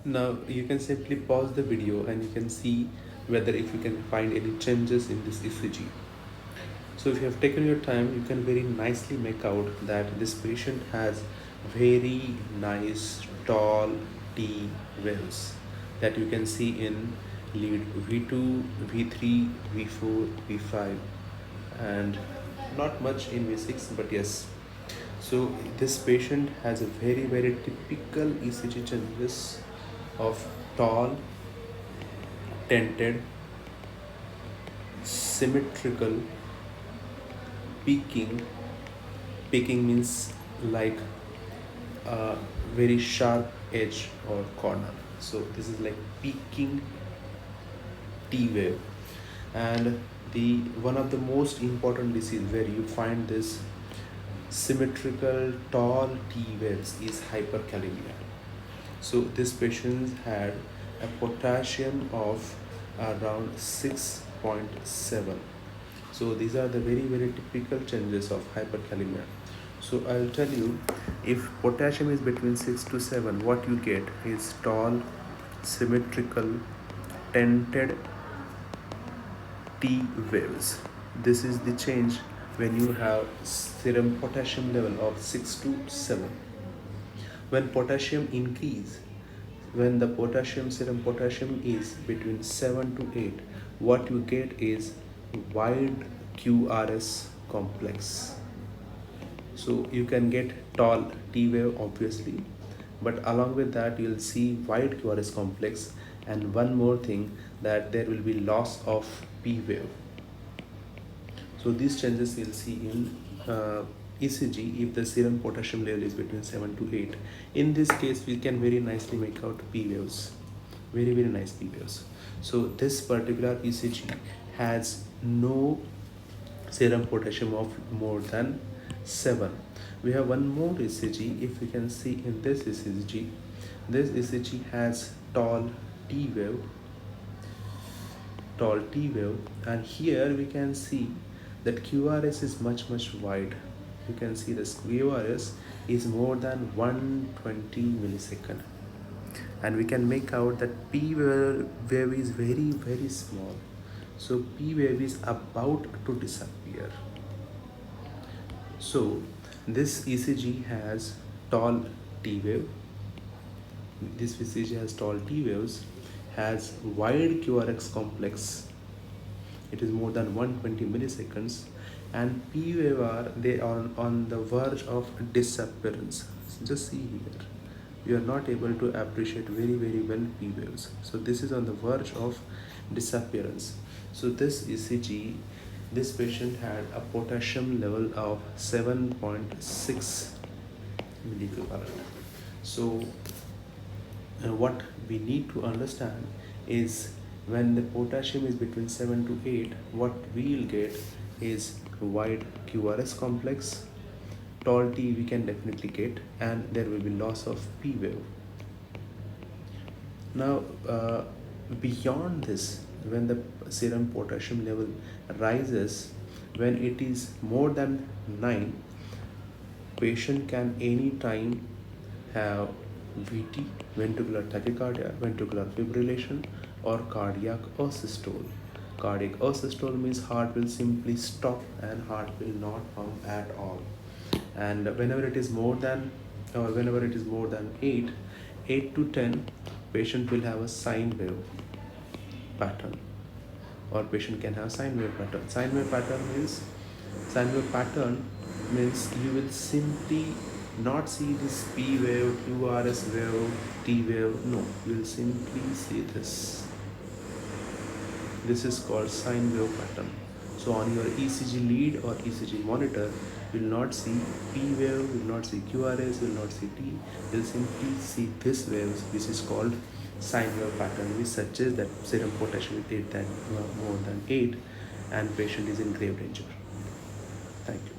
Now you can simply pause the video and you can see whether if you can find any changes in this ECG. So if you have taken your time, you can very nicely make out that this patient has very nice tall T waves that you can see in lead V2, V3, V4, V5, and not much in V6, but yes. So this patient has a very typical ECG changes of tall, tented, symmetrical, peaking. Peaking means like a very sharp edge or corner. So this is like peaking T wave. And the one of the most important disease where you find this symmetrical tall T waves is hyperkalemia. So this patient had a potassium of around 6.7. So these are the very typical changes of hyperkalemia. So I'll tell you, if potassium is between 6 to 7, what you get is tall, symmetrical, tented T waves. This is the change when you have serum potassium level of 6 to 7. When potassium increase, when the potassium serum potassium is between 7 to 8, what you get is wide QRS complex. So you can get tall T wave obviously, but along with that you'll see wide QRS complex, and one more thing, that there will be loss of P wave. So these changes you'll see in ECG if the serum potassium level is between 7 to 8. In this case, we can very nicely make out P waves, very nice P waves. So this particular ECG has no serum potassium of more than 7. We have one more ECG. If you can see in this ECG has tall T wave, and here we can see that QRS is much wide. You can see the QRS is more than 120 millisecond, and we can make out that P wave is very small. So P wave is about to disappear. So this ECG has tall T wave. This ECG has tall T waves, has wide QRX complex. It is more than 120 milliseconds, and P wave they are on the verge of disappearance. Just see here, you are not able to appreciate very well P waves. So this is on the verge of disappearance. So this ECG, this patient had a potassium level of 7.6 milliequivalent. So what we need to understand is when the potassium is between 7 to 8, what we will get is wide QRS complex, tall T we can definitely get, and there will be loss of P wave. Now beyond this, when the serum potassium level rises, when it is more than 9, patient can anytime have VT, ventricular tachycardia, ventricular fibrillation, or cardiac asystole. Cardiac asystole means heart will simply stop and heart will not pump at all. And whenever it is more than 8 to 10, patient will have a sine wave pattern, or patient can have sine wave pattern. Sine wave pattern means you will simply not see this P wave, QRS wave, T wave. No, you will simply see this. This is called sine wave pattern. So on your ECG lead or ECG monitor, you will not see P wave, you will not see QRS, you will not see T. You will simply see this waves, which is called sine wave pattern, which suggests that serum potassium is more than 8 and patient is in grave danger. Thank you.